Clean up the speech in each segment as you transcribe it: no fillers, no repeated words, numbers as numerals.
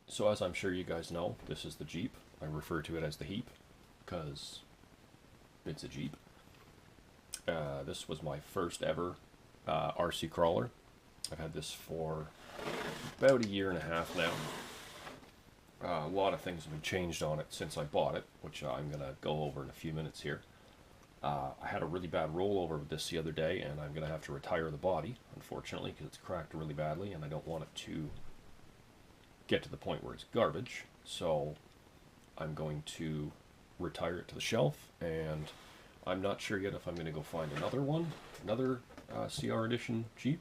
So as I'm sure you guys know, this is the Jeep. I refer to it as the Heep because it's a Jeep. This was my first ever RC crawler. I've had this for about a year and a half now. A lot of things have been changed on it since I bought it, which I'm going to go over in a few minutes here. I had a really bad rollover with this the other day, and I'm going to have to retire the body, unfortunately, because it's cracked really badly, and I don't want it to get to the point where it's garbage. So I'm going to retire it to the shelf, and I'm not sure yet if I'm going to go find another one, another CR Edition Jeep,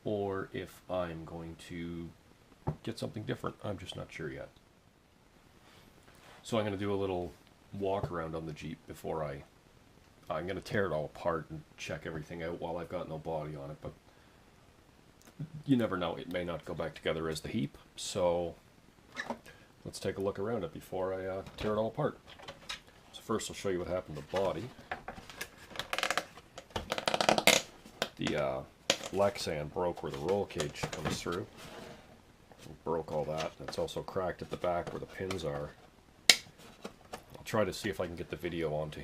or if I'm going to get something different. I'm just not sure yet. So I'm going to do a little walk around on the Jeep before I'm going to tear it all apart and check everything out while I've got no body on it, but you never know, it may not go back together as the Heep, so let's take a look around it before I tear it all apart. So first I'll show you what happened to the body. The Lexan broke where the roll cage comes through. Broke all that. It's also cracked at the back where the pins are. I'll try to see if I can get the video onto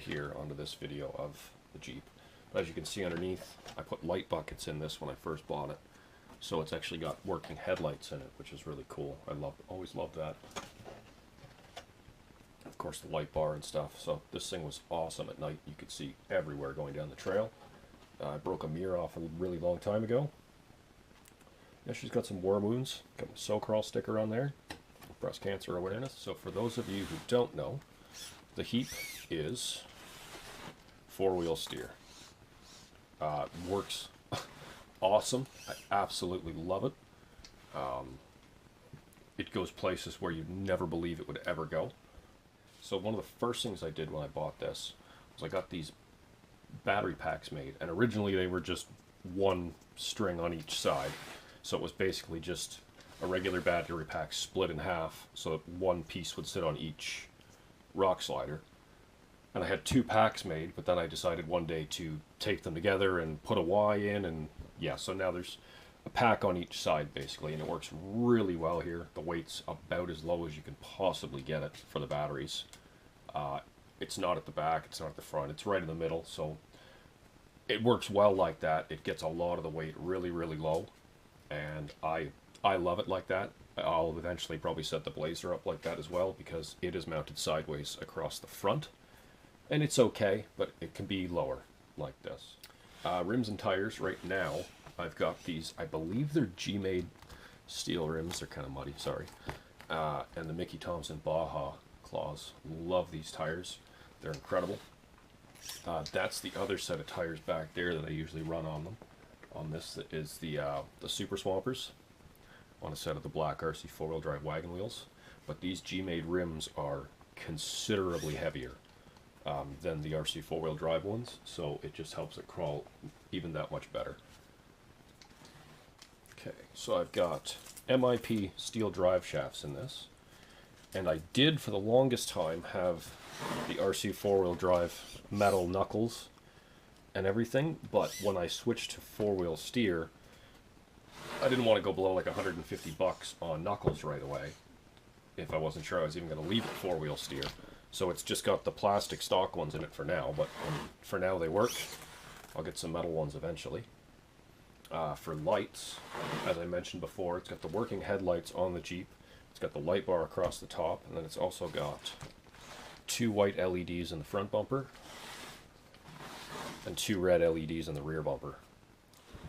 this video of the Jeep. But as you can see underneath, I put light buckets in this when I first bought it. So it's actually got working headlights in it, which is really cool. Always loved that. Of course, the light bar and stuff. So this thing was awesome at night. You could see everywhere going down the trail. I broke a mirror off a really long time ago. Yeah, she's got some war wounds. Got my So Crawl sticker on there. Breast cancer awareness. So for those of you who don't know, the Heep is four-wheel steer. Works awesome. I absolutely love it. It goes places where you'd never believe it would ever go. So one of the first things I did when I bought this was I got these battery packs made, and originally they were just one string on each side. So it was basically just a regular battery pack split in half so that one piece would sit on each rock slider. And I had two packs made, but then I decided one day to take them together and put a Y in, and yeah, so now there's a pack on each side basically, and it works really well here. The weight's about as low as you can possibly get it for the batteries. It's not at the back, it's not at the front, it's right in the middle, so it works well like that. It gets a lot of the weight really, really low, and I love it like that. I'll eventually probably set the Blazer up like that as well, because it is mounted sideways across the front, and it's okay, but it can be lower like this. Rims and tires right now, I've got these, I believe they're G-made steel rims. They're kind of muddy, sorry. And the Mickey Thompson Baja claws. Love these tires. They're incredible. That's the other set of tires back there that I usually run on them. On this is the Super Swampers on a set of the black RC four-wheel drive wagon wheels. But these G-made rims are considerably heavier than the RC four-wheel drive ones, so it just helps it crawl even that much better. Okay, so I've got MIP steel drive shafts in this, and I did for the longest time have the RC four-wheel drive metal knuckles and everything, but when I switched to four-wheel steer, I didn't want to go below like $150 on knuckles right away if I wasn't sure I was even going to leave it four-wheel steer. So it's just got the plastic stock ones in it for now, but for now they work. I'll get some metal ones eventually. For lights, as I mentioned before, it's got the working headlights on the Jeep. It's got the light bar across the top, and then it's also got two white LEDs in the front bumper and two red LEDs in the rear bumper.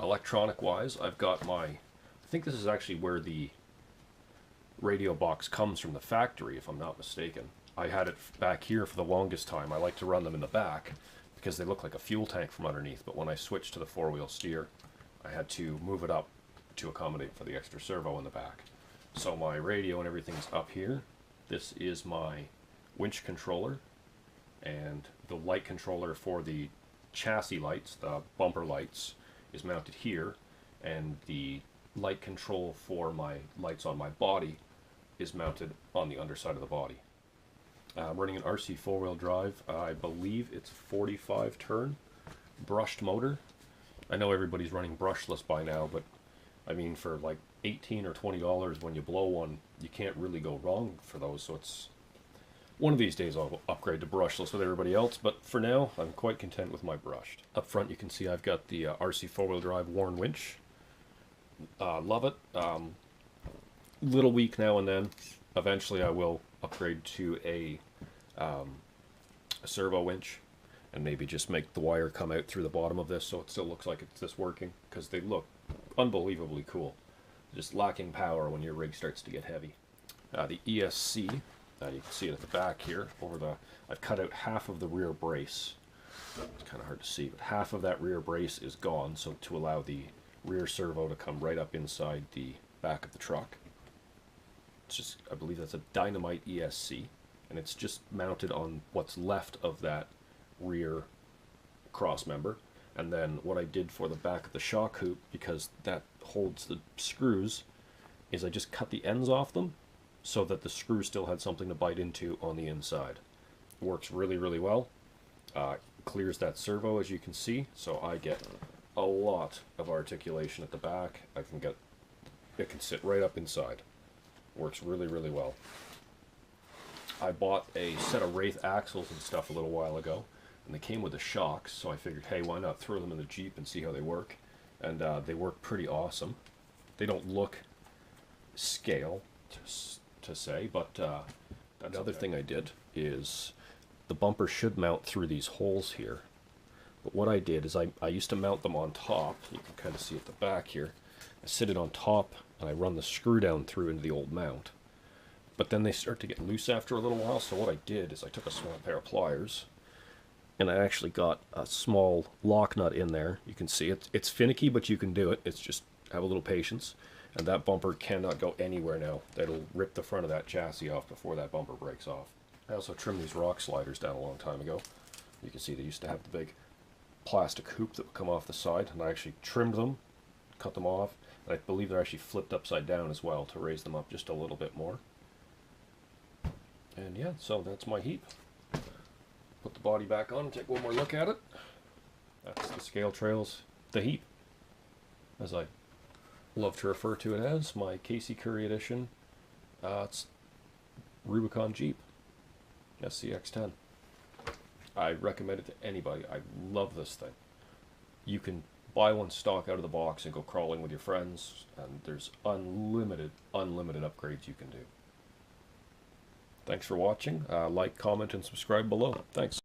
Electronic-wise, I've got I think this is actually where the radio box comes from the factory, if I'm not mistaken. I had it back here for the longest time. I like to run them in the back because they look like a fuel tank from underneath, but when I switched to the four-wheel steer, I had to move it up to accommodate for the extra servo in the back. So my radio and everything's up here. This is my winch controller, and the light controller for the chassis lights, the bumper lights, is mounted here, and the light control for my lights on my body is mounted on the underside of the body. I'm running an RC four-wheel drive. I believe it's 45 turn brushed motor. I know everybody's running brushless by now, but I mean, for like 18 or $20 when you blow one, you can't really go wrong for those. So it's one of these days I'll upgrade to brushless with everybody else, but for now I'm quite content with my brushed. Up front you can see I've got the RC 4-wheel drive Warn winch. Love it. Little weak now and then. Eventually I will upgrade to a servo winch and maybe just make the wire come out through the bottom of this so it still looks like it's just working, because they look unbelievably cool. Just lacking power when your rig starts to get heavy. The ESC, you can see it at the back here. I've cut out half of the rear brace. It's kind of hard to see, but half of that rear brace is gone, so to allow the rear servo to come right up inside the back of the truck. It's just, I believe that's a Dynamite ESC, and it's just mounted on what's left of that rear cross member. And then what I did for the back of the shock hoop, because that holds the screws, is I just cut the ends off them so that the screw still had something to bite into on the inside. It works really, really well. Clears that servo, as you can see, so I get a lot of articulation at the back. It can sit right up inside. Works really, really well. I bought a set of Wraith axles and stuff a little while ago, and they came with the shocks, so I figured, hey, why not throw them in the Jeep and see how they work? And they work pretty awesome. They don't look scale, to say, but another thing I did is the bumper should mount through these holes here. But what I did is I used to mount them on top. You can kind of see at the back here. I sit it on top and I run the screw down through into the old mount. But then they start to get loose after a little while, so what I did is I took a small pair of pliers and I actually got a small lock nut in there. You can see it. It's finicky, but you can do it. It's just have a little patience. And that bumper cannot go anywhere now. That'll rip the front of that chassis off before that bumper breaks off. I also trimmed these rock sliders down a long time ago. You can see they used to have the big plastic hoop that would come off the side, and I actually trimmed them, cut them off, and I believe they're actually flipped upside down as well to raise them up just a little bit more. And yeah, so that's my Heep. Put the body back on and take one more look at it. That's the Scale Trails, the Heep, as I love to refer to it as, my Casey Curry edition. It's Rubicon Jeep SCX10. I recommend it to anybody. I love this thing. You can buy one stock out of the box and go crawling with your friends, and there's unlimited upgrades you can do. Thanks for watching. Like, comment, and subscribe below. Thanks.